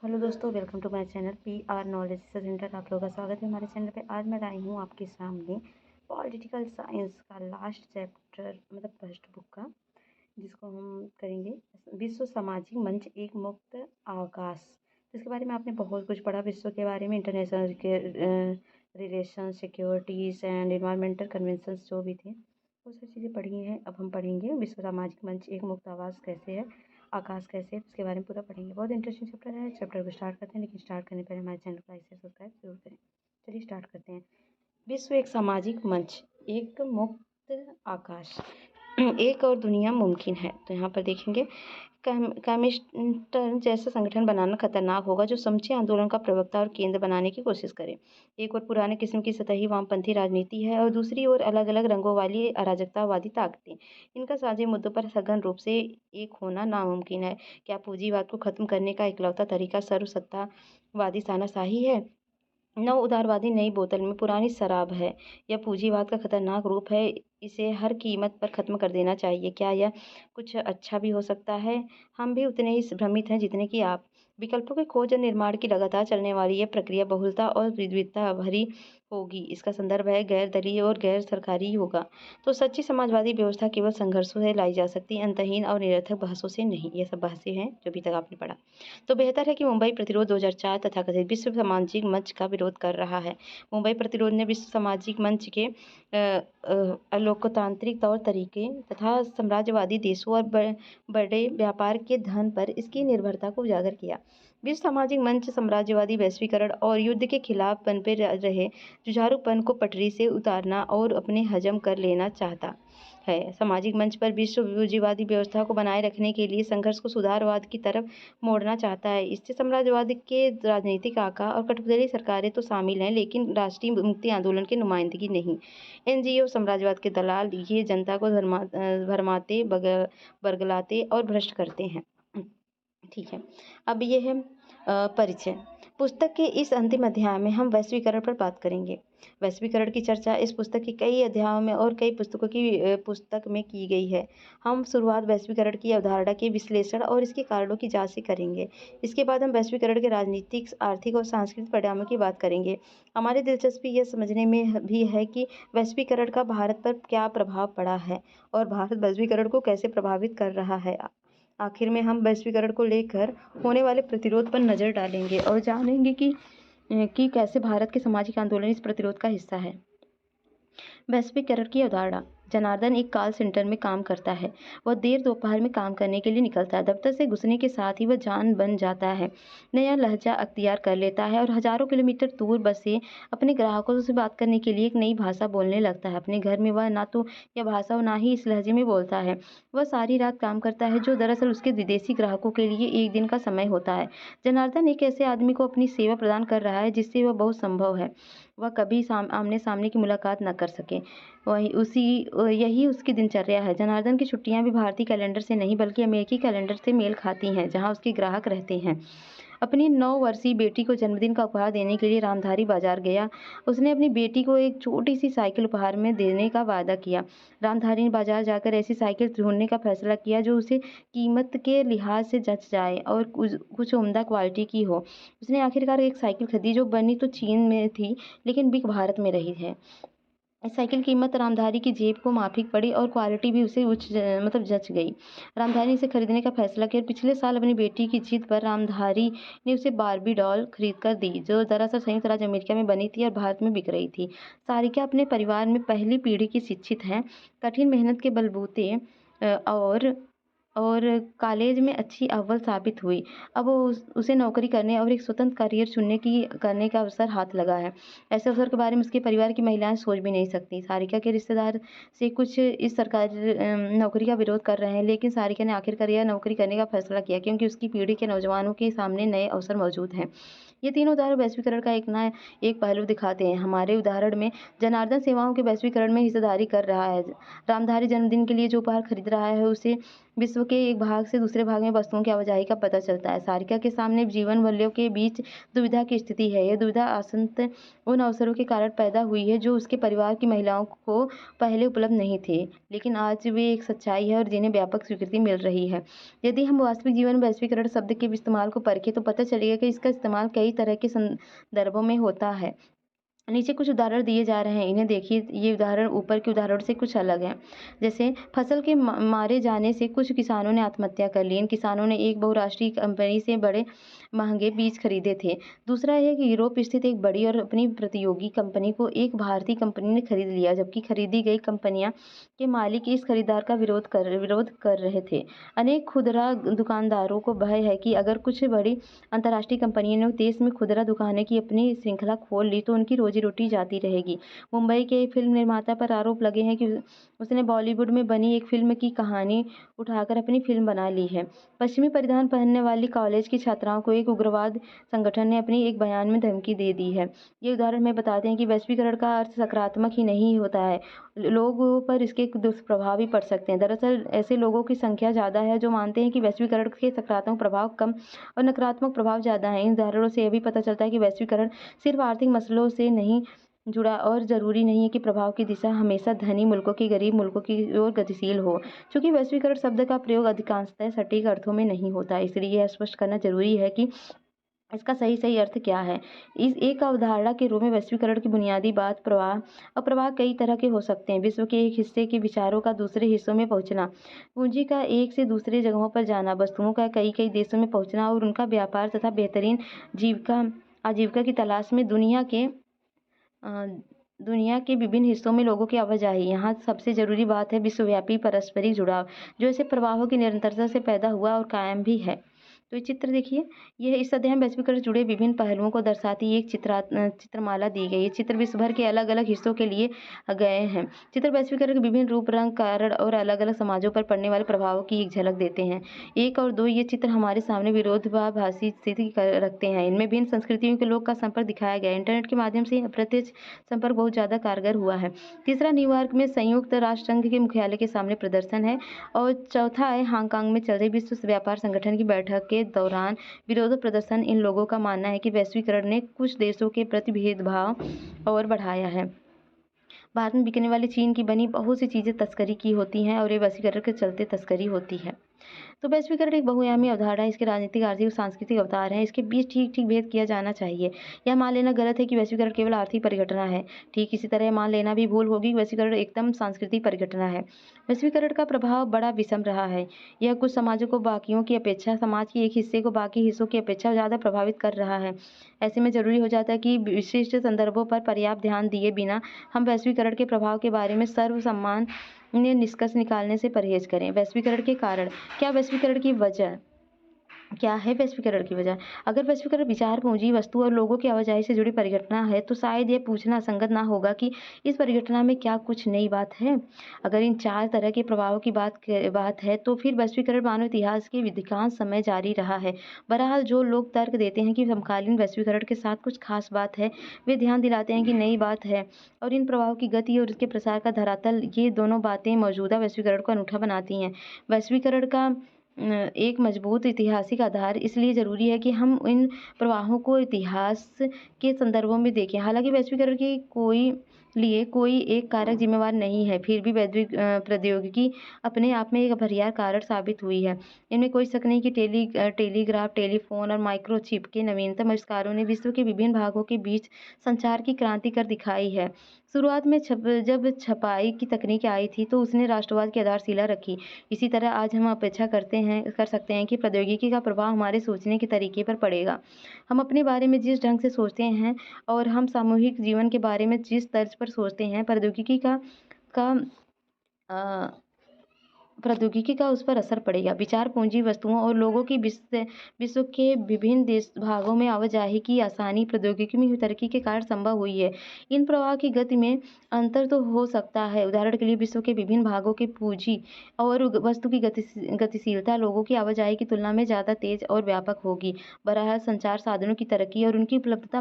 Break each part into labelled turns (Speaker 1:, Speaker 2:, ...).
Speaker 1: Hello दोस्तों, welcome to my channel PR knowledge centre. आप लोगों का स्वागत है हमारे चैनल पे। आज मैं लाई हूँ आपके सामने पॉलिटिकल साइंस का लास्ट चैप्टर, मतलब फर्स्ट बुक का, जिसको हम करेंगे विश्व सामाजिक मंच एक मुक्त आकाश। तो इसके बारे में आपने बहुत कुछ पढ़ा, विश्व के बारे में, इंटरनेशनल के relation, securities and environmental conventions जो भी थे वो सब चीज़ें पढ़ी हैं। अब हम पढ़ेंगे विश्व सामाजिक मंच एक मुक्त आवाज़ कैसे है, आकाश कैसे है, उसके बारे में पूरा पढ़ेंगे। बहुत इंटरेस्टिंग चैप्टर है। चैप्टर को स्टार्ट करते हैं, लेकिन स्टार्ट करने पहले हमारे चैनल को लाइक शेयर सब्सक्राइब जरूर करें। चलिए स्टार्ट करते हैं। विश्व एक सामाजिक मंच एक मुक्त आकाश, एक और दुनिया मुमकिन है। तो यहाँ पर देखेंगे, कम्युनिस्ट जैसा संगठन बनाना खतरनाक होगा जो समूचे आंदोलन का प्रवक्ता और केंद्र बनाने की कोशिश करे। एक और पुराने किस्म की सतही वामपंथी राजनीति है और दूसरी ओर अलग अलग रंगों वाली अराजकतावादी ताकतें। इनका साझे मुद्दों पर सघन रूप से एक होना नामुमकिन है। क्या पूंजीवाद को खत्म करने का इकलौता तरीका सर्वसत्तावादी तानाशाही है? नव उदारवादी नई बोतल में पुरानी शराब है। यह पूंजीवाद का खतरनाक रूप है, इसे हर कीमत पर खत्म कर देना चाहिए। क्या यह कुछ अच्छा भी हो सकता है? हम भी उतने ही भ्रमित हैं जितने कि आप। विकल्पों की खोज और निर्माण की लगातार चलने वाली यह प्रक्रिया बहुलता और विविधता भरी होगी। इसका संदर्भ है गैर दलीय और गैर सरकारी होगा। तो सच्ची समाजवादी व्यवस्था केवल संघर्षों से लाई जा सकती, अंतहीन और निरर्थक बहसों से नहीं। ये सब बहसें हैं जो अभी तक आपने पढ़ा। तो बेहतर है कि मुंबई प्रतिरोध 2004 तथाकथित विश्व सामाजिक मंच का विरोध कर रहा है। मुंबई प्रतिरोध ने विश्व सामाजिक मंच के अलोकतांत्रिक तौर तरीके तथा साम्राज्यवादी देशों और बड़े व्यापार के धन पर इसकी निर्भरता को उजागर किया। विश्व सामाजिक मंच साम्राज्यवादी वैश्वीकरण और युद्ध के खिलाफ पनपे रहे जुझारूपन को पटरी से उतारना और अपने हजम कर लेना चाहता है। सामाजिक मंच पर विश्व पूंजीवादी व्यवस्था को बनाए रखने के लिए संघर्ष को सुधारवाद की तरफ मोड़ना चाहता है। इससे साम्राज्यवाद के राजनीतिक आका और कठपुतली सरकारें तो शामिल हैं, लेकिन राष्ट्रीय मुक्ति आंदोलन की नुमाइंदगी नहीं। एनजीओ साम्राज्यवाद के दलाल ये जनता को भरमाते, बरगलाते और भ्रष्ट करते हैं। ठीक है, अब ये है परिचय। पुस्तक के इस अंतिम अध्याय में हम वैश्वीकरण पर बात करेंगे। वैश्वीकरण की चर्चा इस पुस्तक के कई अध्यायों में और कई पुस्तकों की पुस्तक में की गई है। हम शुरुआत वैश्वीकरण की अवधारणा के विश्लेषण और इसके कारणों की जांच से करेंगे। इसके बाद हम वैश्वीकरण के राजनीतिक, आर्थिक और सांस्कृतिक परिणामों की बात करेंगे। हमारी दिलचस्पी यह समझने में भी है कि वैश्वीकरण का भारत पर क्या प्रभाव पड़ा है और भारत वैश्वीकरण को कैसे प्रभावित कर रहा है। आखिर में हम वैश्वीकरण को लेकर होने वाले प्रतिरोध पर नज़र डालेंगे और जानेंगे कि कैसे भारत के सामाजिक आंदोलन इस प्रतिरोध का हिस्सा है। वैश्वीकरण की अवधारणा। जनार्दन एक कॉल सेंटर में काम करता है। वह देर दोपहर में काम करने के लिए निकलता है। दफ्तर से घुसने के साथ ही वह जान बन जाता है, नया लहजा अख्तियार कर लेता है और हजारों किलोमीटर दूर बसे अपने ग्राहकों से बात करने के लिए एक नई भाषा बोलने लगता है। अपने घर में वह ना तो यह भाषा और ना ही इस लहजे में बोलता है। वह सारी रात काम करता है, जो दरअसल उसके विदेशी ग्राहकों के लिए एक दिन का समय होता है। जनार्दन एक ऐसे आदमी को अपनी सेवा प्रदान कर रहा है जिससे वह बहुत संभव है वह कभी आमने सामने की मुलाकात न कर सके। यही उसकी दिनचर्या है। जनार्दन की छुट्टियां भी भारतीय कैलेंडर से नहीं बल्कि अमेरिकी कैलेंडर से मेल खाती हैं, जहां उसके ग्राहक रहते हैं। अपनी 9 वर्षीय बेटी को जन्मदिन का उपहार देने के लिए रामधारी बाजार गया। उसने अपनी बेटी को एक छोटी सी साइकिल उपहार में देने का वादा किया। रामधारी ने बाजार जाकर ऐसी साइकिल ढूंढने का फैसला किया जो उसे कीमत के लिहाज से जच जाए और कुछ उम्दा क्वालिटी की हो। उसने आखिरकार एक साइकिल खरीदी जो बनी तो चीन में थी, लेकिन बिक भारत में रही है। इस साइकिल की कीमत रामधारी की जेब को माफिक पड़ी और क्वालिटी भी उसे जच गई। रामधारी ने इसे खरीदने का फैसला किया और पिछले साल अपनी बेटी की जिद पर रामधारी ने उसे बार्बी डॉल खरीद कर दी, जो दरअसल संयुक्त राज्य अमेरिका में बनी थी और भारत में बिक रही थी। सारिका अपने परिवार में पहली पीढ़ी की शिक्षित है। कठिन मेहनत के बलबूते और कॉलेज में अच्छी अव्वल साबित हुई। अब उसे नौकरी करने और एक स्वतंत्र करियर करने का अवसर हाथ लगा है। ऐसे अवसर के बारे में उसके परिवार की महिलाएं सोच भी नहीं सकती। सारिका के रिश्तेदार से कुछ इस सरकारी नौकरी का विरोध कर रहे हैं, लेकिन सारिका ने आखिरकार यह नौकरी करने का फैसला किया क्योंकि उसकी पीढ़ी के नौजवानों के सामने नए अवसर मौजूद हैं। ये तीनों उदाहरण वैश्वीकरण का एक पहलू दिखाते हैं। हमारे उदाहरण में जनार्दन सेवाओं के वैश्वीकरण में हिस्सेदारी कर रहा है। रामधारी जन्मदिन के लिए जो उपहार खरीद रहा है उसे विश्व के एक भाग से दूसरे भाग में वस्तुओं की आवाजाही का पता चलता है। सारिका के सामने जीवन मूल्यों के बीच दुविधा की स्थिति है। यह दुविधा आसन्न उन अवसरों के कारण पैदा हुई है जो उसके परिवार की महिलाओं को पहले उपलब्ध नहीं थे, लेकिन आज वे एक सच्चाई है और जिन्हें व्यापक स्वीकृति मिल रही है। यदि हम वास्तविक जीवन में वैश्वीकरण शब्द के इस्तेमाल को परखें तो पता चलेगा कि इसका इस्तेमाल कई तरह के संदर्भों में होता है। नीचे कुछ उदाहरण दिए जा रहे हैं, इन्हें देखिए। ये उदाहरण ऊपर के उदाहरणों से कुछ अलग हैं। जैसे फसल के मारे जाने से कुछ किसानों ने आत्महत्या कर ली। इन किसानों ने एक बहुराष्ट्रीय कंपनी से बड़े महंगे बीज खरीदे थे। दूसरा है कि यूरोप स्थित एक बड़ी और अपनी प्रतियोगी कंपनी को एक भारतीय कंपनी ने खरीद लिया, जबकि खरीदी गई कंपनियां के मालिक इस खरीदार का विरोध कर रहे थे। अनेक खुदरा दुकानदारों को भय है कि अगर कुछ बड़ी अंतर्राष्ट्रीय कंपनियों ने देश में खुदरा दुकानें की अपनी श्रृंखला खोल ली तो उनकी रोजी रोटी जाती रहेगी। मुंबई के एक फिल्म निर्माता पर आरोप लगे हैं कि उसने बॉलीवुड में बनी एक फिल्म की कहानी उठाकर अपनी फिल्म बना ली है। पश्चिमी परिधान पहनने वाली कॉलेज की छात्राओं को एक उग्रवाद संगठन ने अपनी एक बयान में धमकी दे दी है। ये उदाहरण में बताते हैं कि वैश्वीकरण का अर्थ सकारात्मक ही नहीं होता है, लोगों पर इसके दुष्प्रभाव भी पड़ सकते हैं। दरअसल ऐसे लोगों की संख्या ज़्यादा है जो मानते हैं कि वैश्वीकरण के सकारात्मक प्रभाव कम और नकारात्मक प्रभाव ज़्यादा हैं। इन उदाहरणों से यह भी पता चलता है कि वैश्वीकरण सिर्फ आर्थिक मसलों से नहीं जुड़ा और ज़रूरी नहीं है कि प्रभाव की दिशा हमेशा धनी मुल्कों की गरीब मुल्कों की ओर गतिशील हो। चूंकि वैश्वीकरण शब्द का प्रयोग अधिकांशतः सटीक अर्थों में नहीं होता, इसलिए यह स्पष्ट करना जरूरी है कि इसका सही अर्थ क्या है। इस एक अवधारणा के रूप में वैश्वीकरण की बुनियादी बात प्रवाह और प्रवाह कई तरह के हो सकते हैं। विश्व के एक हिस्से के विचारों का दूसरे हिस्सों में पहुंचना, पूंजी का एक से दूसरे जगहों पर जाना, वस्तुओं का कई देशों में पहुंचना और उनका व्यापार तथा बेहतरीन आजीविका की तलाश में दुनिया के विभिन्न हिस्सों में लोगों की आवाजाही। यहाँ सबसे जरूरी बात है विश्वव्यापी पारस्परिक जुड़ाव, जो ऐसे प्रवाहों की निरंतरता से पैदा हुआ और कायम भी है। तो ये चित्र देखिए, यह इस अध्याय में वैश्वीकरण से जुड़े विभिन्न पहलुओं को दर्शाती एक चित्रमाला दी गई है। चित्र विश्व भर के अलग अलग हिस्सों के लिए गए हैं। चित्र वैश्वीकरण के विभिन्न रूप, रंग, कारण और अलग अलग समाजों पर पड़ने वाले प्रभावों की एक झलक देते हैं। 1 और 2 ये चित्र हमारे सामने विरोधाभासी स्थिति रखते हैं। इनमें भिन्न संस्कृतियों के लोग का संपर्क दिखाया गया है। इंटरनेट के माध्यम से अप्रत्यक्ष संपर्क बहुत ज़्यादा कारगर हुआ है। तीसरा, न्यूयॉर्क में संयुक्त राष्ट्र संघ के मुख्यालय के सामने प्रदर्शन है। और चौथा है हांगकांग में चल रही विश्व व्यापार संगठन की बैठक के दौरान विरोध प्रदर्शन। इन लोगों का मानना है कि वैश्वीकरण ने कुछ देशों के प्रति भेदभाव और बढ़ाया है। भारत में बिकने वाली चीन की बनी बहुत सी चीज़ें तस्करी की होती हैं और ये वैश्वीकरण के चलते तस्करी होती है। तो वैश्वीकरण एक बहुआयामी अवधारणा है। इसके राजनीतिक, आर्थिक और सांस्कृतिक अवतार हैं। इसके बीच ठीक भेद किया जाना चाहिए। यह मान लेना गलत है कि वैश्वीकरण केवल आर्थिक परिघटना है। ठीक इसी तरह मान लेना भी भूल होगी कि वैश्वीकरण एकदम सांस्कृतिक परिघटना है। वैश्वीकरण का प्रभाव बड़ा विषम रहा है। यह कुछ समाजों को बाकियों की अपेक्षा, समाज के एक हिस्से को बाकी हिस्सों की अपेक्षा ज़्यादा प्रभावित कर रहा है। ऐसे में जरूरी हो जाता है कि विशिष्ट संदर्भों पर पर्याप्त ध्यान दिए बिना हम वैश्वीकरण के प्रभाव के बारे में सर्वसामान्य निष्कर्ष निकालने से परहेज करें। वैश्वीकरण के कारण, क्या वैश्वीकरण की वजह क्या है? वैश्वीकरण की वजह, अगर वैश्वीकरण विचार, पूंजी, वस्तु और लोगों की आवाजाही से जुड़ी परिघटना है तो शायद यह पूछना असंगत ना होगा कि इस परिघटना में क्या कुछ नई बात है। अगर इन 4 तरह के प्रभावों की बात है तो फिर वैश्वीकरण मानव इतिहास के अधिकांश समय जारी रहा है। बहरहाल जो लोग तर्क देते हैं कि समकालीन वैश्वीकरण के साथ कुछ खास बात है, वे ध्यान दिलाते हैं कि नई बात है और इन प्रभावों की गति और उसके प्रसार का धरातल, ये दोनों बातें मौजूदा वैश्वीकरण को अनूठा बनाती हैं। वैश्वीकरण का एक मजबूत ऐतिहासिक आधार इसलिए ज़रूरी है कि हम इन प्रवाहों को इतिहास के संदर्भों में देखें। हालांकि वैश्वीकरण की कोई एक कारक जिम्मेवार नहीं है, फिर भी वैश्विक प्रौद्योगिकी अपने आप में एक अपरिहार्य कारण साबित हुई है। इनमें कोई शक नहीं कि टेलीग्राफ, टेलीफोन और माइक्रोचिप के नवीनतम आविष्कारों ने विश्व के विभिन्न भागों के बीच संचार की क्रांति कर दिखाई है। शुरुआत में जब छपाई की तकनीक आई थी तो उसने राष्ट्रवाद की आधारशिला रखी। इसी तरह आज हम अपेक्षा कर सकते हैं कि प्रौद्योगिकी का प्रभाव हमारे सोचने के तरीके पर पड़ेगा। हम अपने बारे में जिस ढंग से सोचते हैं और हम सामूहिक जीवन के बारे में जिस तर्ज पर सोचते हैं, प्रौद्योगिकी का उस पर असर पड़ेगा। विचार, पूंजी, वस्तुओं और लोगों की विश्व के विभिन्न भागों में आवाजाही की आसानी प्रौद्योगिकी में हुई तरक्की के कारण संभव हुई है। इन प्रवाह की गति में अंतर तो हो सकता है। उदाहरण के लिए विश्व के विभिन्न भागों की पूंजी और वस्तु की गतिशीलता लोगों की आवाजाही की तुलना में ज़्यादा तेज और व्यापक होगी। बहरहाल संचार साधनों की तरक्की और उनकी उपलब्धता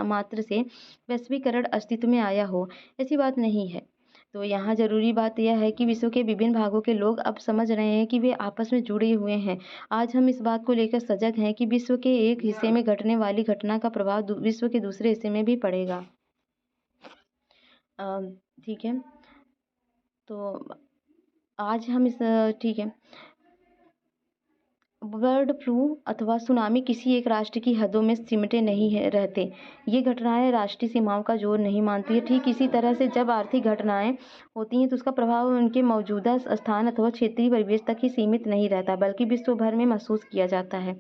Speaker 1: मात्र से वैश्वीकरण अस्तित्व में आया हो, ऐसी बात नहीं है। तो यहाँ ज़रूरी बात यह है कि विश्व के विभिन्न भागों के लोग अब समझ रहे हैं कि वे आपस में जुड़े हुए हैं। आज हम इस बात को लेकर सजग हैं कि विश्व के एक हिस्से में घटने वाली घटना का प्रभाव विश्व के दूसरे हिस्से में भी पड़ेगा। ठीक है। तो आज हम ठीक है। बर्ड फ्लू अथवा सुनामी किसी एक राष्ट्र की हदों में सिमटे नहीं है रहते। ये घटनाएं राष्ट्रीय सीमाओं का जोर नहीं मानती है। ठीक इसी तरह से जब आर्थिक घटनाएं होती हैं तो उसका प्रभाव उनके मौजूदा स्थान अथवा क्षेत्रीय परिवेश तक ही सीमित नहीं रहता, बल्कि विश्व भर में महसूस किया जाता है।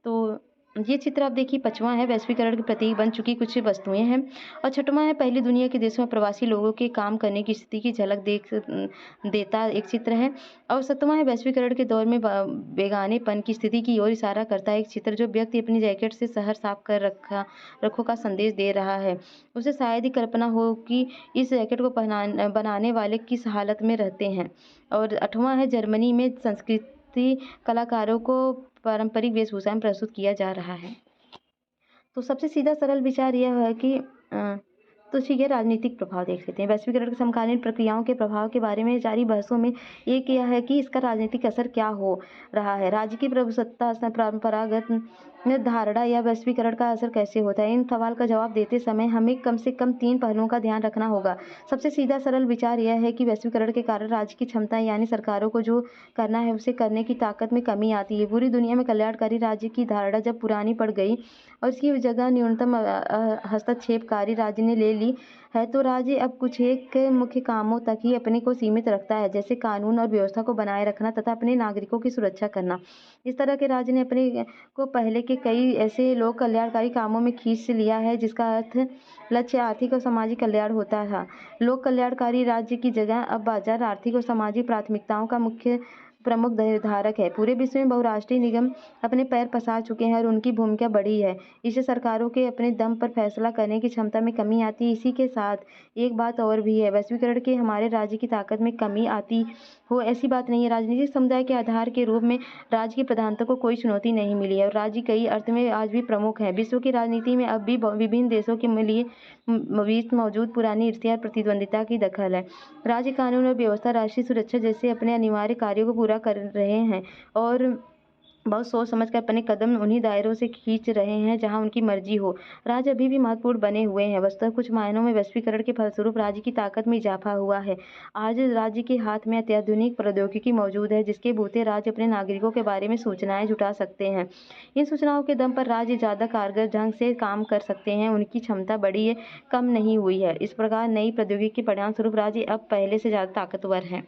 Speaker 1: तो ये चित्र आप देखिए, 5वां है वैश्वीकरण के प्रतीक बन चुकी कुछ वस्तुएं हैं, और 6वां है पहली दुनिया के देशों में प्रवासी लोगों के काम करने की स्थिति की झलक देता एक चित्र है, और 7वां है वैश्वीकरण के दौर में बेगानेपन की स्थिति की ओर इशारा करता है एक चित्र, जो व्यक्ति अपनी जैकेट से शहर साफ कर रखो का संदेश दे रहा है। उसे शायद ही कल्पना हो कि इस जैकेट को बनाने वाले किस हालत में रहते हैं। और 8वां है जर्मनी में संस्कृति कलाकारों को पारंपरिक वेशभूषा में प्रस्तुत किया जा रहा है। तो सबसे सीधा सरल विचार यह है कि तो ठीक है, राजनीतिक प्रभाव देख लेते हैं। वैश्वीकरण के समकालीन प्रक्रियाओं के प्रभाव के बारे में जारी बहसों में एक यह है कि इसका राजनीतिक असर क्या हो रहा है। राज्य की प्रभुसत्ता, परंपरागत धारणा या वैश्वीकरण का असर कैसे होता है। इन सवाल का जवाब देते समय हमें कम से कम 3 पहलुओं का ध्यान रखना होगा। सबसे सीधा सरल विचार यह है कि वैश्वीकरण के कारण राज्य की क्षमता, यानी सरकारों को जो करना है उसे करने की ताकत में कमी आती है। पूरी दुनिया में कल्याणकारी राज्य की धारणा जब पुरानी पड़ गई और इसकी जगह न्यूनतम हस्तक्षेपकारी राज्य ने ले ली है, तो राज्य अब कुछ एक मुख्य कामों तक ही अपने को सीमित रखता है, जैसे कानून और व्यवस्था को बनाए रखना तथा अपने नागरिकों की सुरक्षा करना। इस तरह के राज्य ने अपने को पहले के कई ऐसे लोक कल्याणकारी कामों में खींच लिया है जिसका अर्थ लक्ष्य आर्थिक और सामाजिक कल्याण होता था। लोक कल्याणकारी राज्य की जगह अब बाजार आर्थिक और सामाजिक प्राथमिकताओं का मुख्य प्रमुख निर्धारक है। पूरे विश्व में बहुराष्ट्रीय निगम अपने पैर पसार चुके हैं और उनकी भूमिका बढ़ी है। इससे सरकारों के अपने दम पर फैसला करने की क्षमता में कमी आती है। इसी के साथ एक बात और भी है, वैश्वीकरण के हमारे राज्य की ताकत में कमी आती हो ऐसी बात नहीं है। राजनीतिक समुदाय के आधार के रूप में राज्य की प्रधानता को कोई चुनौती नहीं मिली है और राज्य कई अर्थ में आज भी प्रमुख है। विश्व की राजनीति में अब भी विभिन्न देशों के लिए बीच मौजूद पुरानी ईर्ष्या और प्रतिद्वंदिता की दखल है। राज्य कानून और व्यवस्था राष्ट्रीय सुरक्षा जैसे अपने अनिवार्य कार्यों को पूरा कर रहे हैं और बहुत सोच समझ कर अपने कदम उन्हीं दायरों से खींच रहे हैं जहां उनकी मर्जी हो। राज्य अभी भी महत्वपूर्ण बने हुए हैं। वस्तुतः कुछ मायनों में वैश्वीकरण के फलस्वरूप राज्य की ताकत में इजाफा हुआ है। आज राज्य के हाथ में अत्याधुनिक प्रौद्योगिकी मौजूद है जिसके बूते राज्य अपने नागरिकों के बारे में सूचनाएं जुटा सकते हैं। इन सूचनाओं के दम पर राज्य ज़्यादा कारगर ढंग से काम कर सकते हैं। उनकी क्षमता बढ़ी है, कम नहीं हुई है। इस प्रकार नई प्रौद्योगिकी के परिणाम स्वरूप राज्य अब पहले से ज़्यादा ताकतवर है।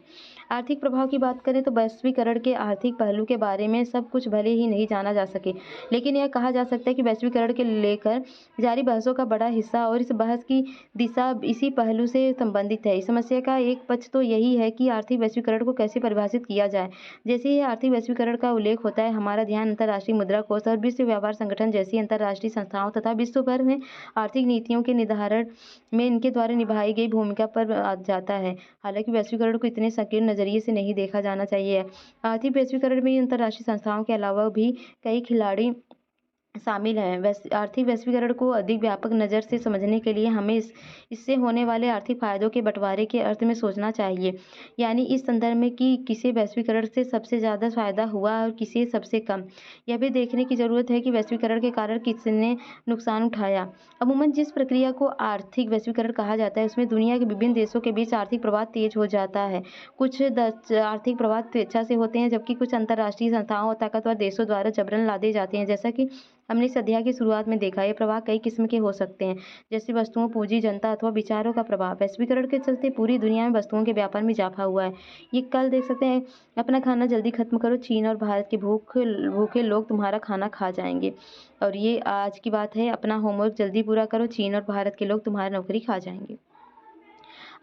Speaker 1: आर्थिक प्रभाव की बात करें तो वैश्वीकरण के आर्थिक पहलू के बारे में सब कुछ भले ही नहीं जाना जा सके, लेकिन यह कहा जा सकता है कि वैश्वीकरण के लेकर जारी बहसों का बड़ा हिस्सा और इस बहस की दिशा इसी पहलू से संबंधित है। इस समस्या का एक पक्ष तो यही है कि आर्थिक वैश्वीकरण को कैसे परिभाषित किया जाए। जैसे ही आर्थिक वैश्वीकरण का उल्लेख होता है, हमारा ध्यान अंतर्राष्ट्रीय मुद्रा कोष और विश्व व्यापार संगठन जैसी अंतर्राष्ट्रीय संस्थाओं तथा विश्व भर में आर्थिक नीतियों के निर्धारण में इनके द्वारा निभाई गई भूमिका पर आ जाता है। हालांकि वैश्वीकरण को इतने संकीर्ण नजरिए से नहीं देखा जाना चाहिए। आर्थिक वैश्वीकरण में अंतर्राष्ट्रीय संस्थाओं के अलावा भी कई खिलाड़ी शामिल हैं। आर्थिक वैश्वीकरण को अधिक व्यापक नज़र से समझने के लिए हमें इससे होने वाले आर्थिक फायदों के बंटवारे के अर्थ में सोचना चाहिए, यानी इस संदर्भ में कि किसे वैश्वीकरण से सबसे ज़्यादा फायदा हुआ और किसे सबसे कम। यह भी देखने की ज़रूरत है कि वैश्वीकरण के कारण किसने नुकसान उठाया। अमूमन जिस प्रक्रिया को आर्थिक वैश्वीकरण कहा जाता है उसमें दुनिया के विभिन्न देशों के बीच आर्थिक प्रवाह तेज हो जाता है। कुछ आर्थिक प्रवाह स्वेच्छा से होते हैं, जबकि कुछ अंतर्राष्ट्रीय संस्थाओं और ताकतवर देशों द्वारा जबरन लादे जाते हैं। जैसा कि हमने इस अध्याय की शुरुआत में देखा, ये प्रवाह कई किस्म के हो सकते हैं, जैसे वस्तुओं, पूंजी, जनता अथवा विचारों का प्रभाव। वैश्वीकरण के चलते पूरी दुनिया में वस्तुओं के व्यापार में इजाफा हुआ है। ये कल देख सकते हैं, अपना खाना जल्दी खत्म करो, चीन और भारत के भूखे लोग तुम्हारा खाना खा जाएंगे। और ये आज की बात है, अपना होमवर्क जल्दी पूरा करो, चीन और भारत के लोग तुम्हारी नौकरी खा जाएंगे।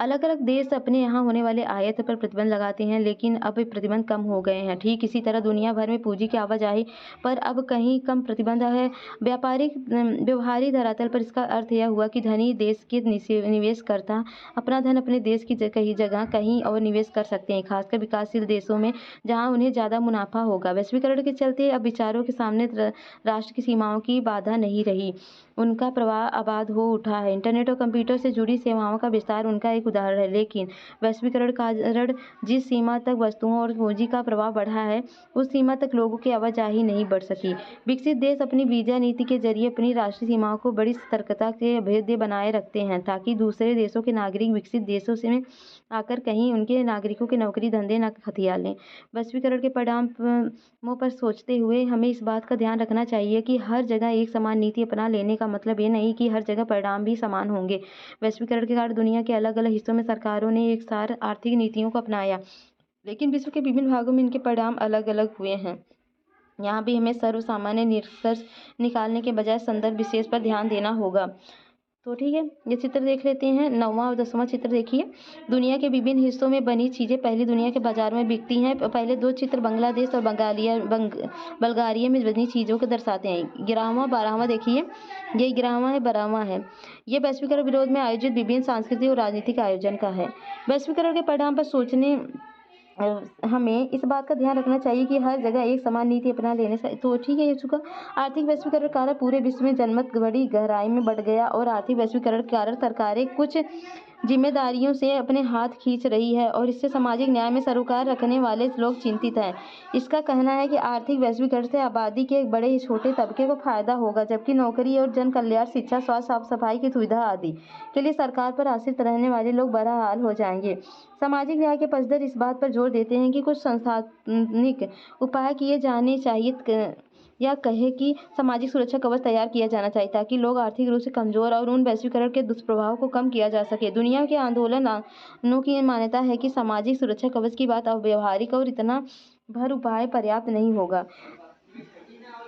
Speaker 1: अलग अलग देश अपने यहाँ होने वाले आयात पर प्रतिबंध लगाते हैं, लेकिन अब प्रतिबंध कम हो गए हैं। ठीक इसी तरह दुनिया भर में पूंजी की आवाजाही पर अब कहीं कम प्रतिबंध है। व्यवहारिक धरातल पर इसका अर्थ यह हुआ कि धनी देश के निवेशकर्ता अपना धन अपने देश की जगह कहीं और निवेश कर सकते हैं, खासकर विकासशील देशों में जहाँ उन्हें ज़्यादा मुनाफा होगा। वैश्वीकरण के चलते अब विचारों के सामने राष्ट्र की सीमाओं की बाधा नहीं रही, उनका प्रवाह आबाद हो उठा है। इंटरनेट और कंप्यूटर से जुड़ी सेवाओं का विस्तार उनका एक एक उदाहरण है, लेकिन वैश्वीकरण के कारण जिस सीमा तक वस्तुओं और पूंजी का प्रवाह बढ़ा है, उस सीमा तक लोगों की आवाजाही नहीं बढ़ सकी। विकसित देश अपनी वीजा नीति के जरिए अपनी राष्ट्रीय सीमाओं को बड़ी सतर्कता से अभेद्य बनाए रखते हैं, ताकि दूसरे देशों के नागरिक विकसित देशों से आकर कहीं उनके नागरिकों के नौकरी धंधे न हथिया लें। वैश्वीकरण के परिणामों पर सोचते हुए हमें इस बात का ध्यान रखना चाहिए कि हर जगह एक समान नीति अपना लेने का मतलब ये नहीं कि हर जगह परिणाम भी समान होंगे। वैश्वीकरण के कारण दुनिया के अलग-अलग हिस्सों में सरकारों ने एक सार आर्थिक नीतियों को अपनाया, लेकिन विश्व के विभिन्न भागों में इनके परिणाम अलग-अलग हुए हैं। यहाँ भी हमें सर्वसामान्य निष्कर्ष निकालने के बजाय संदर्भ विशेष पर ध्यान देना होगा। तो ठीक है, ये चित्र देख लेते हैं। 9वां और 10वां चित्र देखिए। दुनिया के विभिन्न हिस्सों में बनी चीज़ें पहली दुनिया के बाजार में बिकती हैं। पहले 2 चित्र बांग्लादेश और बल्गारिया में बनी चीज़ों को दर्शाते हैं। 11वां 12वां देखिए, ये 11वां है 12वां है। ये वैश्वीकरण विरोध में आयोजित विभिन्न सांस्कृतिक और राजनीतिक आयोजन का है। वैश्वीकरण के परिणाम पर सोचने हमें इस बात का ध्यान रखना चाहिए कि हर जगह एक समान नीति अपना लेने से तो ठीक है। ये चुका आर्थिक वैश्वीकरण के कारण पूरे विश्व में जनमत बड़ी गहराई में बढ़ गया और आर्थिक वैश्वीकरण के कारण सरकारें कुछ जिम्मेदारियों से अपने हाथ खींच रही है और इससे सामाजिक न्याय में सरोकार रखने वाले लोग चिंतित हैं। इसका कहना है कि आर्थिक वैश्वीकरण से आबादी के एक बड़े ही छोटे तबके को फायदा होगा, जबकि नौकरी और जन कल्याण, शिक्षा, स्वास्थ्य, साफ सफाई की सुविधा आदि के लिए सरकार पर आश्रित रहने वाले लोग बहरहाल हो जाएंगे। सामाजिक न्याय के पक्षधर इस बात पर जोर देते हैं कि कुछ संस्थानिक उपाय किए जाने चाहिए या कहे कि सामाजिक सुरक्षा कवच तैयार किया जाना चाहिए, ताकि लोग आर्थिक रूप से कमजोर और उन वैश्वीकरण के दुष्प्रभाव को कम किया जा सके। दुनिया के आंदोलनों की मान्यता है कि सामाजिक सुरक्षा कवच की बात अव्यवहारिक और इतना भर उपाय पर्याप्त नहीं होगा।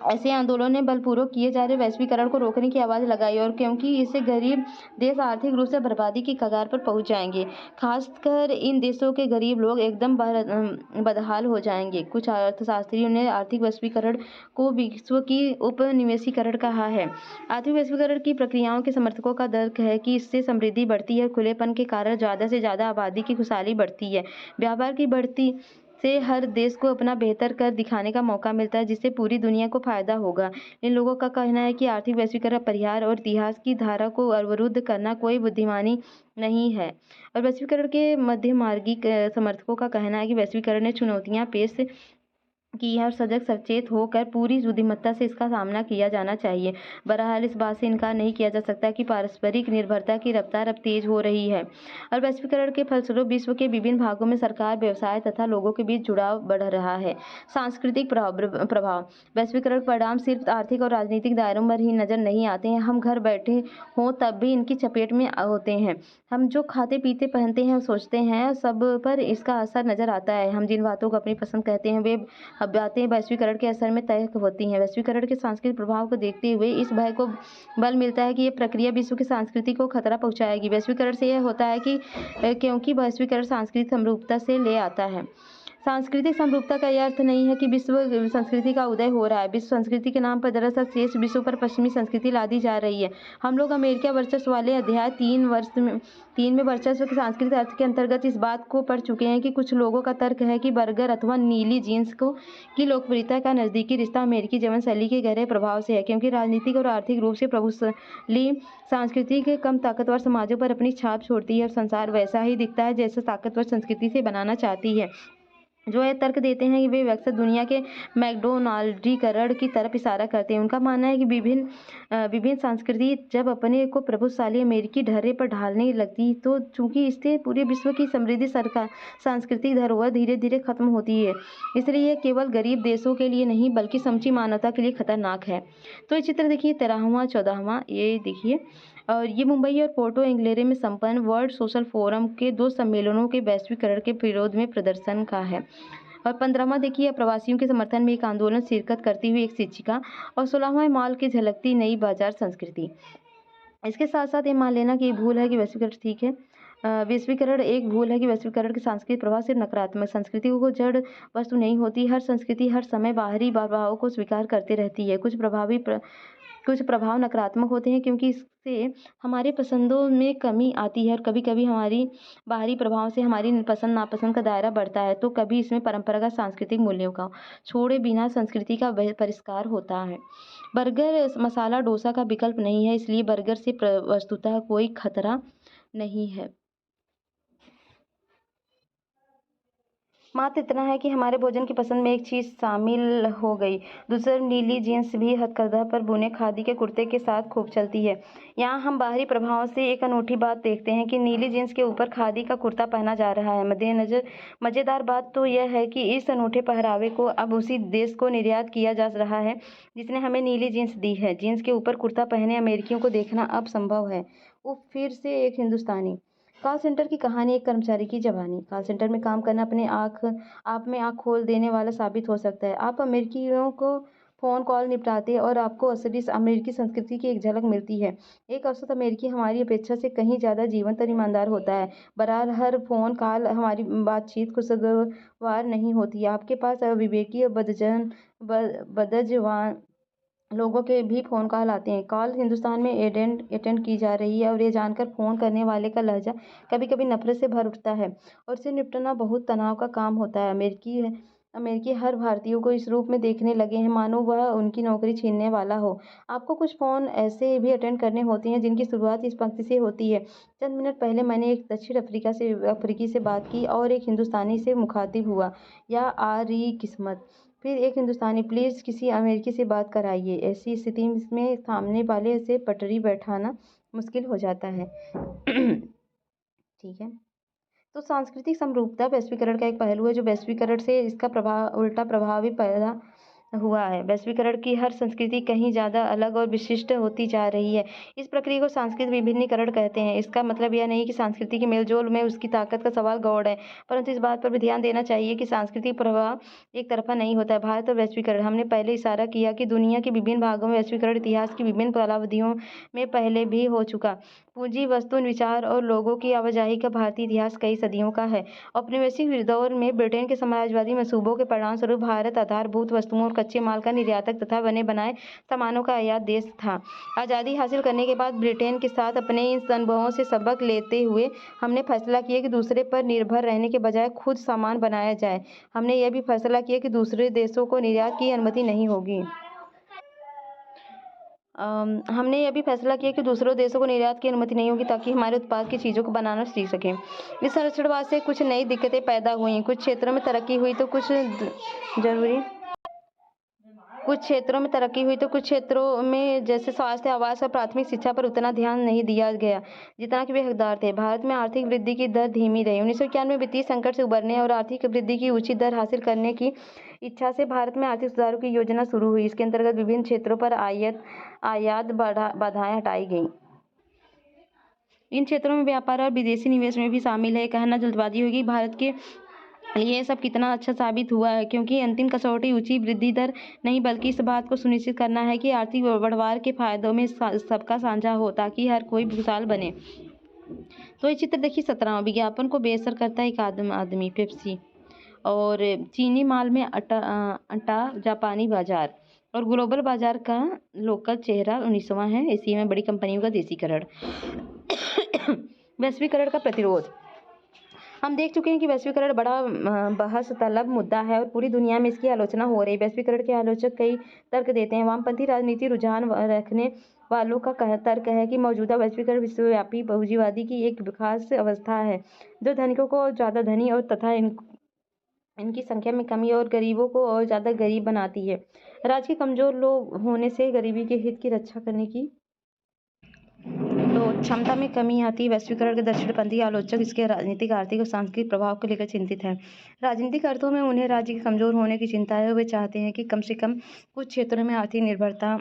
Speaker 1: ऐसे आंदोलनों ने बलपूर्वक किए जा रहे वैश्वीकरण को रोकने की आवाज लगाई, और क्योंकि इससे गरीब देश आर्थिक रूप से बर्बादी की कगार पर पहुंच जाएंगे। खासकर इन देशों के गरीब लोग एकदम बदहाल हो जाएंगे। कुछ अर्थशास्त्रियों ने आर्थिक वैश्वीकरण को विश्व की उपनिवेशीकरण कहा है। आर्थिक वैश्वीकरण की प्रक्रियाओं के समर्थकों का तर्क है कि इससे समृद्धि बढ़ती है, खुलेपन के कारण ज्यादा से ज्यादा आबादी की खुशहाली बढ़ती है, व्यापार की बढ़ती से हर देश को अपना बेहतर कर दिखाने का मौका मिलता है, जिससे पूरी दुनिया को फायदा होगा। इन लोगों का कहना है कि आर्थिक वैश्वीकरण परिहार और इतिहास की धारा को अवरुद्ध करना कोई बुद्धिमानी नहीं है। और वैश्वीकरण के मध्यमार्गी समर्थकों का कहना है कि वैश्वीकरण ने चुनौतियां पेश की है और सजग सचेत होकर पूरी बुद्धिमत्ता से इसका सामना किया जाना चाहिए। बहरहाल इस बात से इनकार नहीं किया जा सकता कि पारस्परिक निर्भरता की रफ्तार अब तेज हो रही है और वैश्वीकरण के फलस्वरूप विश्व के विभिन्न भागों में सरकार, व्यवसाय तथा लोगों के बीच जुड़ाव बढ़ रहा है। सांस्कृतिक प्रभाव वैश्वीकरण के परिणाम सिर्फ आर्थिक और राजनीतिक दायरों पर ही नजर नहीं आते हैं। हम घर बैठे हों तब भी इनकी चपेट में होते हैं। हम जो खाते पीते, पहनते हैं, सोचते हैं, सब पर इसका असर नजर आता है। हम जिन बातों को अपनी पसंद कहते हैं वे बातें वैश्वीकरण के असर में तय होती हैं। वैश्वीकरण के सांस्कृतिक प्रभाव को देखते हुए इस भय को बल मिलता है कि ये प्रक्रिया विश्व की संस्कृति को खतरा पहुंचाएगी। वैश्वीकरण से यह होता है कि क्योंकि वैश्वीकरण सांस्कृतिक समरूपता से ले आता है। सांस्कृतिक समरूपता का यह अर्थ नहीं है कि विश्व संस्कृति का उदय हो रहा है। विश्व संस्कृति के नाम पर दरअसल शेष विश्व पर पश्चिमी संस्कृति लादी जा रही है। हम लोग अमेरिका वर्चस्व वाले अध्याय 3 में वर्चस्व के सांस्कृतिक अर्थ के अंतर्गत इस बात को पढ़ चुके हैं कि कुछ लोगों का तर्क है कि बर्गर अथवा नीली जीन्स की लोकप्रियता का नजदीकी रिश्ता अमेरिकी जीवन शैली के गहरे प्रभाव से है, क्योंकि राजनीतिक और आर्थिक रूप से प्रभुशाली संस्कृति के कम ताकतवर समाजों पर अपनी छाप छोड़ती है और संसार वैसा ही दिखता है जैसा ताकतवर संस्कृति से बनाना चाहती है। जो यह तर्क देते हैं कि वे अक्सर दुनिया के मैकडोनाल्डीकरण की तरफ इशारा करते हैं। उनका मानना है कि विभिन्न संस्कृति जब अपने को प्रभुशाली अमेरिकी ढर्रे पर ढालने लगती तो चूंकि इससे पूरे विश्व की समृद्धि सांस्कृतिक धरोहर धीरे धीरे खत्म होती है। इसलिए यह केवल गरीब देशों के लिए नहीं बल्कि समूची मानवता के लिए खतरनाक है। तो ये चित्र देखिए 13वां 14वां, ये देखिए। और ये मुंबई और पोर्टो एंग्लेरे में संपन्न वर्ल्ड सोशल फोरम के 2 सम्मेलनों के वैश्वीकरण के विरोध में प्रदर्शन का है। और 15वां देखिए प्रवासियों के समर्थन में एक आंदोलन शिरकत करती हुई एक शिक्षिका। और 16वां मॉल की झलकती नई बाजार संस्कृति। इसके साथ साथ ये मान लेना कि भूल है कि वैश्वीकरण ठीक है। वैश्वीकरण एक भूल है कि वैश्वीकरण के सांस्कृतिक प्रभाव सिर्फ नकारात्मक संस्कृति को जड़ वस्तु नहीं होती। हर संस्कृति हर समय बाहरी प्रभावों को स्वीकार करते रहती है। कुछ प्रभाव नकारात्मक होते हैं क्योंकि इससे हमारे पसंदों में कमी आती है और कभी कभी हमारी बाहरी प्रभाव से हमारी पसंद नापसंद का दायरा बढ़ता है। तो कभी इसमें परंपरागत सांस्कृतिक मूल्यों का छोड़े बिना संस्कृति का परिष्कार होता है। बर्गर मसाला डोसा का विकल्प नहीं है, इसलिए बर्गर से वस्तुतः कोई खतरा नहीं है। मात्र इतना है कि हमारे भोजन की पसंद में एक चीज़ शामिल हो गई। दूसरी नीली जीन्स भी हथकरघा पर बुने खादी के कुर्ते के साथ खूब चलती है। यहाँ हम बाहरी प्रभावों से एक अनूठी बात देखते हैं कि नीली जीन्स के ऊपर खादी का कुर्ता पहना जा रहा है। मज़ेदार बात तो यह है कि इस अनूठे पहरावे को अब उसी देश को निर्यात किया जा रहा है जिसने हमें नीली जीन्स दी है। जीन्स के ऊपर कुर्ता पहने अमेरिकियों को देखना अब संभव है। वो फिर से एक हिंदुस्तानी। कॉल सेंटर की कहानी, एक कर्मचारी की जवानी। कॉल सेंटर में काम करना अपने आप में आँख खोल देने वाला साबित हो सकता है। आप अमेरिकियों को फ़ोन कॉल निपटाते हैं और आपको असली अमेरिकी संस्कृति की एक झलक मिलती है। एक औसत अमेरिकी हमारी अपेक्षा से कहीं ज़्यादा जीवंत और ईमानदार होता है। बहरहाल हर फ़ोन कॉल हमारी बातचीत खुशगवार नहीं होती। आपके पास अविवेकी और बदज़बान लोगों के भी फ़ोन कॉल आते हैं। कॉल हिंदुस्तान में अटेंड की जा रही है और ये जानकर फ़ोन करने वाले का लहज़ा कभी-कभी नफ़रत से भर उठता है और इससे निपटना बहुत तनाव का काम होता है। अमेरिकी हर भारतीय को इस रूप में देखने लगे हैं मानो वह उनकी नौकरी छीनने वाला हो। आपको कुछ फ़ोन ऐसे भी अटेंड करने होते हैं जिनकी शुरुआत इस पंक्ति से होती है, चंद मिनट पहले मैंने एक दक्षिण अफ्रीकी से बात की और एक हिंदुस्तानी से मुखातिब हुआ, या आ रही किस्मत। फिर एक हिंदुस्तानी, प्लीज़ किसी अमेरिकी से बात कराइए। ऐसी स्थिति में सामने वाले से पटरी बैठाना मुश्किल हो जाता है। ठीक है। तो सांस्कृतिक समरूपता वैश्वीकरण का एक पहलू है जो वैश्वीकरण से इसका उल्टा प्रभाव भी पैदा हुआ है। वैश्वीकरण की हर संस्कृति कहीं ज़्यादा अलग और विशिष्ट होती जा रही है। इस प्रक्रिया को सांस्कृतिक विभिन्नीकरण कहते हैं। इसका मतलब यह नहीं कि संस्कृति के मेलजोल में उसकी ताकत का सवाल गौड़ है, परंतु इस बात पर भी ध्यान देना चाहिए कि सांस्कृतिक प्रभाव एक तरफा नहीं होता है। भारत और वैश्वीकरण, हमने पहले इशारा किया कि दुनिया के विभिन्न भागों में वैश्वीकरण इतिहास की विभिन्न कालावधियों में पहले भी हो चुका। पूंजी, वस्तु, विचार और लोगों की आवाजाही का भारतीय इतिहास कई सदियों का है। औपनिवेशिक दौर में ब्रिटेन के साम्राज्यवादी मंसूबों के परिणामस्वरूप भारत आधारभूत वस्तुओं और कच्चे माल का निर्यातक तथा बने बनाए सामानों का आयात देश था। आज़ादी हासिल करने के बाद ब्रिटेन के साथ अपने इन अनुभवों से सबक लेते हुए हमने फैसला किया कि दूसरे पर निर्भर रहने के बजाय खुद सामान बनाया जाए। हमने यह भी फैसला किया कि दूसरे देशों को निर्यात की अनुमति नहीं होगी। हमने यह भी फैसला किया कि दूसरों देशों को निर्यात की अनुमति नहीं होगी ताकि हमारे उत्पाद की चीज़ों को बनाना सीख सकें। इस संरक्षणवाद से कुछ नई दिक्कतें पैदा हुई। कुछ क्षेत्रों में तरक्की हुई तो कुछ क्षेत्रों में जैसे स्वास्थ्य, आवास और प्राथमिक शिक्षा पर उतना ध्यान नहीं दिया गया जितना कि वे हकदार थे। भारत में आर्थिक वृद्धि की दर धीमी रही। 1991 वित्तीय संकट से उबरने और आर्थिक वृद्धि की ऊंची दर हासिल करने की इच्छा से भारत में आर्थिक सुधारों की योजना शुरू हुई। इसके अंतर्गत विभिन्न क्षेत्रों पर आयात बाधाएं हटाई गईं। इन क्षेत्रों में व्यापार और विदेशी निवेश में भी शामिल है। कहना जल्दबाजी होगी भारत के ये सब कितना अच्छा साबित हुआ है, क्योंकि अंतिम कसौटी ऊंची वृद्धि दर नहीं बल्कि इस बात को सुनिश्चित करना है कि आर्थिक बढ़वार के फायदों में सबका साझा हो ताकि हर कोई खुशहाल बने। तो ये चित्र देखिए 17वां, विज्ञापन को बेअसर करता है एक आदमी पेप्सी, और चीनी माल में अटा जापानी बाजार, और ग्लोबल बाजार का लोकल चेहरा 19वां है, एशिया में बड़ी कंपनियों का देशीकरण। वैश्वीकरण का प्रतिरोध। हम देख चुके हैं कि वैश्वीकरण बड़ा बहस तलब मुद्दा है और पूरी दुनिया में इसकी आलोचना हो रही है। वैश्वीकरण के आलोचक कई तर्क देते हैं। वामपंथी राजनीति रुझान रखने वालों का तर्क है कि मौजूदा वैश्वीकरण विश्वव्यापी पूंजीवादी की एक खास अवस्था है जो धनिकों को ज़्यादा धनी और तथा इनकी संख्या में कमी और गरीबों को और ज़्यादा गरीब बनाती है। राज्य के कमजोर लोग होने से गरीबी के हित की रक्षा करने की तो क्षमता में कमी आती है। वैश्वीकरण के दक्षिणपंथी आलोचक इसके राजनीतिक, आर्थिक और सांस्कृतिक प्रभाव को लेकर चिंतित हैं। राजनीतिक अर्थों में उन्हें राज्य के कमजोर होने की चिंता है। वे चाहते हैं कि कम से कम कुछ क्षेत्रों में आर्थिक निर्भरता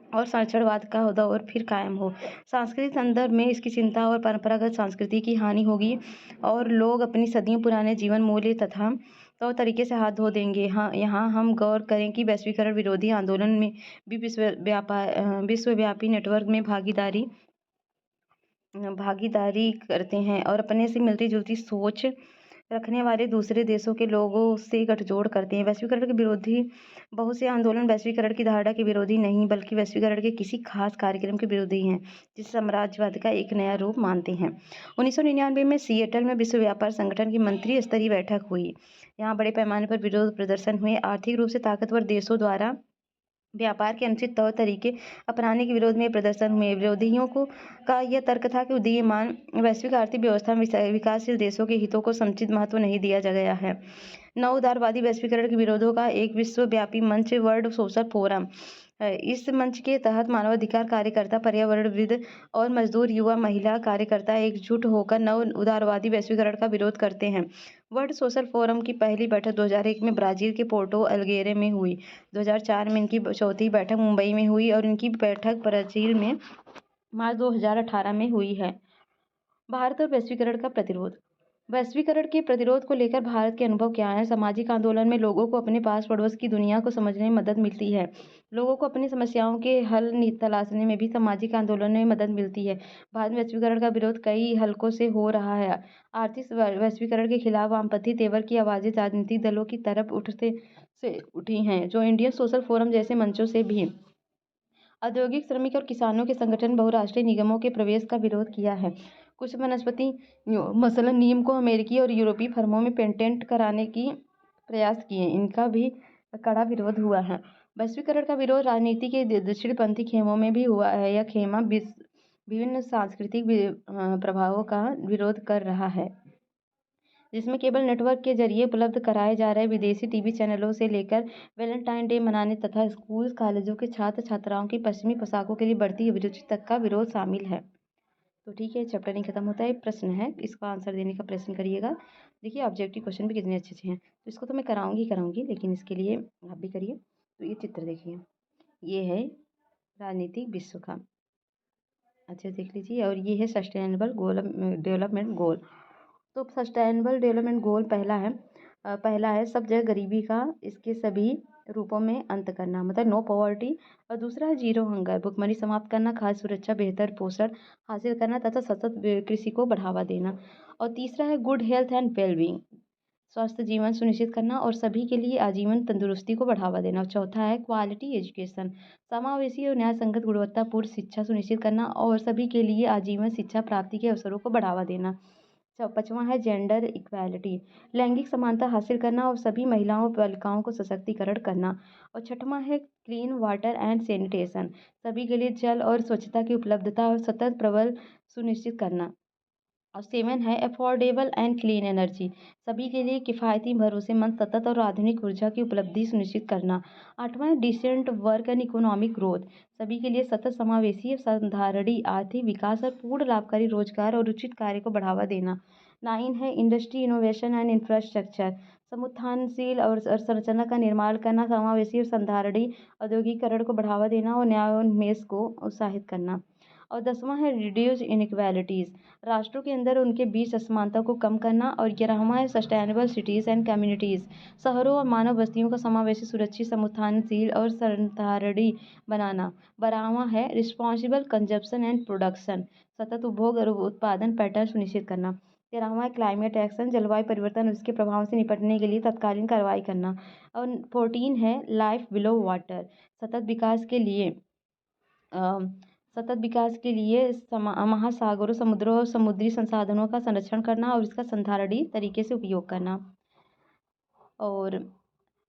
Speaker 1: और संरक्षणवाद का दौर फिर कायम हो। सांस्कृतिक संदर्भ में इसकी चिंता और परंपरागत संस्कृति की हानि होगी और लोग अपनी सदियों पुराने जीवन मूल्य तथा तौर तरीके से हाथ धो देंगे। यहाँ हम गौर करें कि वैश्वीकरण विरोधी आंदोलन में भी विश्वव्यापी नेटवर्क में भागीदारी करते हैं और अपने से मिलती जुलती सोच रखने वाले दूसरे देशों के लोगों से गठजोड़ करते हैं। वैश्वीकरण के विरोधी बहुत से आंदोलन वैश्वीकरण की धारणा के विरोधी नहीं बल्कि वैश्वीकरण के किसी खास कार्यक्रम के विरोधी हैं जिसे साम्राज्यवाद का एक नया रूप मानते हैं। 1999 में सिएटल में विश्व व्यापार संगठन की मंत्री स्तरीय बैठक हुई। यहाँ बड़े पैमाने पर विरोध प्रदर्शन हुए। आर्थिक रूप से ताकतवर देशों द्वारा व्यापार के अनुचित तौर तरीके अपनाने के विरोध में प्रदर्शन हुए। विरोधियों को का यह तर्क था कि उदीयमान वैश्विक आर्थिक व्यवस्था में विकासशील देशों के हितों को समुचित महत्व नहीं दिया गया है। नव उदारवादी वैश्वीकरण के विरोधों का एक विश्वव्यापी मंच वर्ल्ड सोशल फोरम है। इस मंच के तहत मानवाधिकार कार्यकर्ता, पर्यावरणविद और मजदूर, युवा, महिला कार्यकर्ता एकजुट होकर नव उदारवादी वैश्वीकरण का विरोध करते हैं। वर्ल्ड सोशल फोरम की पहली बैठक 2001 में ब्राजील के पोर्टो अल्गेरे में हुई। 2004 में इनकी चौथी बैठक मुंबई में हुई और इनकी बैठक ब्राजील में मार्च 2018 में हुई है। भारत और वैश्वीकरण का प्रतिरोध। वैश्वीकरण के प्रतिरोध को लेकर भारत के अनुभव क्या है? सामाजिक आंदोलन में लोगों को अपने पास पड़ोस की दुनिया को समझने में मदद मिलती है। लोगों को अपनी समस्याओं के हल तलाशने में भी सामाजिक आंदोलन में मदद मिलती है। भारत में वैश्वीकरण का विरोध कई हलकों से हो रहा है। आर्थिक वैश्वीकरण के खिलाफ वामपंथी तेवर की आवाजें राजनीतिक दलों की तरफ उठी हैं, जो इंडियन सोशल फोरम जैसे मंचों से भी। औद्योगिक, श्रमिक और किसानों के संगठन बहुराष्ट्रीय निगमों के प्रवेश का विरोध किया है। कुछ वनस्पति मसलन नीम को अमेरिकी और यूरोपीय फर्मों में पेटेंट कराने की प्रयास किए, इनका भी कड़ा विरोध हुआ है। वैश्वीकरण का विरोध राजनीति के दक्षिणपंथी खेमों में भी हुआ है। यह खेमा विभिन्न सांस्कृतिक प्रभावों का विरोध कर रहा है, जिसमें केबल नेटवर्क के जरिए उपलब्ध कराए जा रहे विदेशी टीवी चैनलों से लेकर वैलेंटाइन डे मनाने तथा स्कूल कॉलेजों के छात्र छात्राओं की पश्चिमी पोशाकों के लिए बढ़ती अभिरुचि तक का विरोध शामिल है। तो ठीक है, चैप्टर नहीं खत्म होता है। प्रश्न है, इसका आंसर देने का प्रश्न करिएगा। देखिए ऑब्जेक्टिव क्वेश्चन भी कितने अच्छे अच्छे हैं, तो इसको तो मैं कराऊंगी, लेकिन इसके लिए आप भी करिए। तो ये चित्र देखिए, ये है राजनीतिक विश्व का, अच्छे से देख लीजिए। और ये है सस्टेनेबल डेवलपमेंट गोल। तो सस्टेनेबल डेवलपमेंट गोल पहला है सब जगह गरीबी का इसके सभी रूपों में अंत करना, मतलब नो पॉवर्टी। और दूसरा है जीरो हंगर, भुखमरी समाप्त करना, खाद्य सुरक्षा, बेहतर पोषण हासिल करना तथा सतत कृषि को बढ़ावा देना। और तीसरा है गुड हेल्थ एंड वेलबींग, स्वस्थ जीवन सुनिश्चित करना और सभी के लिए आजीवन तंदुरुस्ती को बढ़ावा देना। और चौथा है क्वालिटी एजुकेशन, समावेशी और न्याय संगत गुणवत्तापूर्ण शिक्षा सुनिश्चित करना और सभी के लिए आजीवन शिक्षा प्राप्ति के अवसरों को बढ़ावा देना। पाँचवां है जेंडर इक्वालिटी, लैंगिक समानता हासिल करना और सभी महिलाओं और बालिकाओं को सशक्तिकरण करना। और छठवां है क्लीन वाटर एंड सैनिटेशन, सभी के लिए जल और स्वच्छता की उपलब्धता और सतत प्रबल सुनिश्चित करना। और सेवन है अफोर्डेबल एंड क्लीन एनर्जी, सभी के लिए किफ़ायती, भरोसेमंद, सतत और आधुनिक ऊर्जा की उपलब्धि सुनिश्चित करना। आठवां है decent work and economic growth, सभी के लिए सतत, समावेशी, संधारणीय आर्थिक विकास और पूर्ण लाभकारी रोजगार और उचित कार्य को बढ़ावा देना। 9 है इंडस्ट्री, इनोवेशन एंड इंफ्रास्ट्रक्चर, समुत्थानशील और संरचना का निर्माण करना, समावेशी और संधारणीय औद्योगिकरण को बढ़ावा देना और न्यायोन्मेष को उत्साहित करना। और 10वां है रिड्यूस इनइक्वालिटीज़, राष्ट्रों के अंदर उनके बीच असमानता को कम करना। और 11वां है सस्टेनेबल सिटीज़ एंड कम्युनिटीज़, शहरों और मानव बस्तियों का समावेशी, सुरक्षित, समुत्थानशील और संधारणीय बनाना। 12वां है रिस्पॉन्सिबल कंजप्शन एंड प्रोडक्शन, सतत उपभोग और उत्पादन पैटर्न सुनिश्चित करना। 13वां है क्लाइमेट एक्शन, जलवायु परिवर्तन और उसके प्रभावों से निपटने के लिए तत्कालीन कार्रवाई करना। और 14 है लाइफ बिलो वाटर, सतत विकास के लिए महासागरों, समुद्रों और समुद्री संसाधनों का संरक्षण करना और इसका संधारणीय तरीके से उपयोग करना। और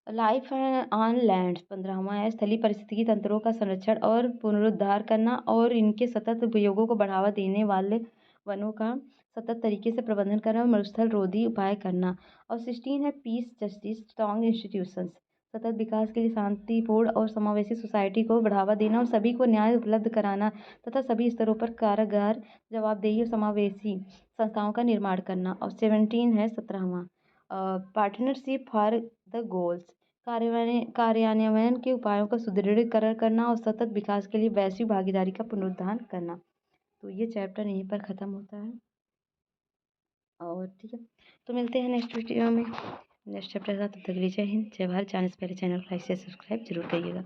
Speaker 1: लाइफ ऑन लैंड 15वां है स्थलीय पारिस्थितिकी तंत्रों का संरक्षण और पुनरुद्धार करना और इनके सतत उपयोगों को बढ़ावा देने वाले वनों का सतत तरीके से प्रबंधन करना और मरुस्थल रोधी उपाय करना। और 16 है पीस, जस्टिस, स्ट्रॉन्ग इंस्टीट्यूशंस, सतत विकास के लिए शांतिपूर्ण और समावेशी सोसाइटी को बढ़ावा देना और सभी को न्याय उपलब्ध कराना तथा सभी स्तरों पर कारगर, जवाबदेही और समावेशी संस्थाओं का निर्माण करना। और 17वां पार्टनरशिप फॉर द गोल्स, कार्यान्वयन के उपायों का सुदृढ़ीकरण करना और सतत विकास के लिए वैश्विक भागीदारी का पुनरुत्थान करना। तो ये चैप्टर यहीं पर ख़त्म होता है। और ठीक है, तो मिलते हैं नेक्स्ट वीडियो में नेक्स्ट चैप्टर के साथ। तब तक के लिए जय हिंद, जय भारत। जाने से पहले चैनल को लाइक से सब्सक्राइब जरूर करिएगा।